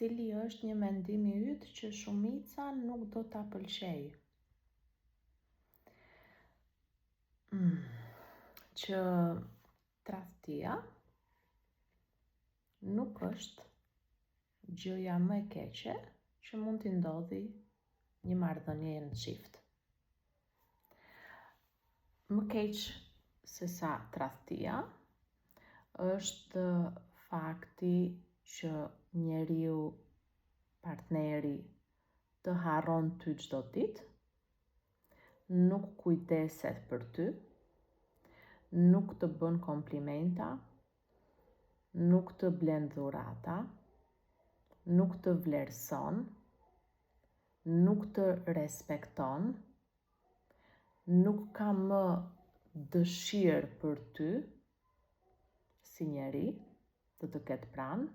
cili është një mendim i yt që shumica nuk do ta pëlqej. Që tradhtia nuk është gjëja më e keqe që mund t'i ndodhi një marrëdhënie në çift. Më keq se sa tradhtia është fakti që njeriu, partneri, të harron ty çdo ditë, nuk kujdeset për ty, nuk të bën komplimenta, nuk të blen dhurata, nuk të vlerëson, nuk të respekton, nuk ka më dëshirë për ty si njeri të të ketë pranë,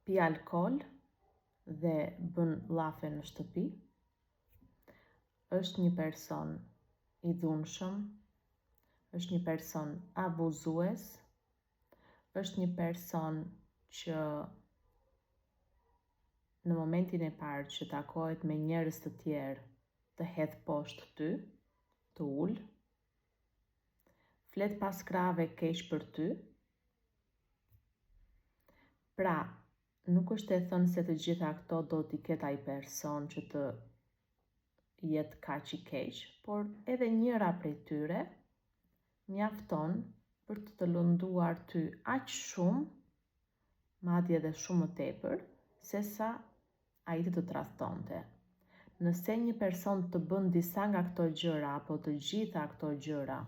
pi alkool dhe bën llafe në shtëpi, është një person i dhunshëm, është një person abuzues, është një person që në momentin e parë që takohet me njerëz të tjerë të hedh poshtë ty, të ul, flet pas krave keq për ty. Pra, nuk është e thënë se të gjitha këto do t'i ketë ai person që të jetë kaq i keq, por edhe njëra prej tyre mjafton për të lënduar ty aq shumë, madje edhe shumë më tepër, se sa ai të tradhtonte. Nëse një person të bën disa nga këto gjëra apo të gjitha këto gjëra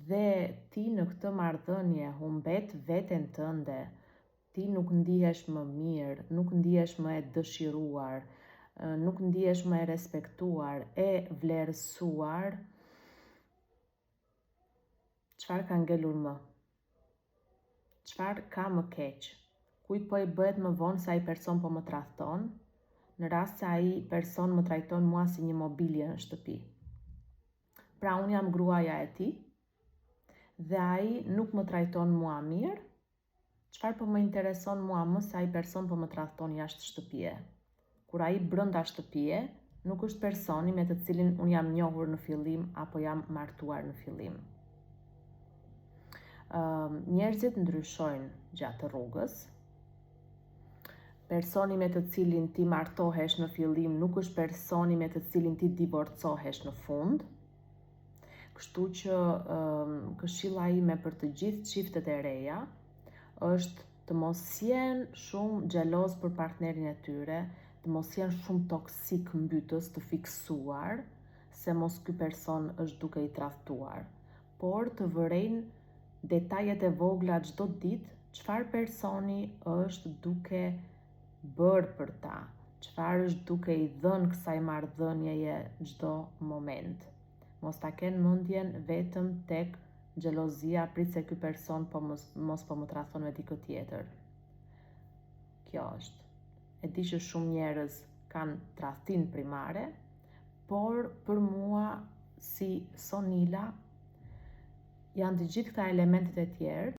dhe ti në këtë marrëdhënie humbet veten tënde, ti nuk ndihesh më mirë, nuk ndihesh më e dëshiruar, nuk ndihesh më e respektuar, e vlerësuar, çfarë ka ngelur më? Çfarë ka më keq? Kujt po i bëhet më vonë se ai person po më tradhton, në rast se ai person më trajton mua si një mobilje në shtëpi. Pra, unë jam gruaja e tij dhe ai nuk më trajton mua mirë, çfarë po më intereson mua më se ai person po më tradhton jashtë shtëpie? Kur ai brenda shtëpie nuk është personi me të cilin unë jam njohur në fillim apo jam martuar në fillim. Njerëzit ndryshojnë gjatë rrugës. Personi me të cilin ti martohesh në fillim nuk është personi me të cilin ti divorcohesh në fund. Kështu që këshilla ime për të gjithë çiftet e reja është të mos jenë shumë xheloz për partnerin e tyre, të mos jenë shumë toksik mbytës, të fiksuar, se mos ky person është duke i tradhtuar, por të vërejnë detajet e vogla çdo ditë, çfarë personi është duke bërë për ta, çfarë është duke i dhënë kësaj marrëdhënieje çdo moment. Mos ta kenë mendjen vetëm tek xhelozia, prit se ky person mos po më tradhton me dikë tjetër. Kjo është. E di që shumë njerëz kanë tradhtin primare, por për mua si Sonila janë të gjithë këta elementet e tjerë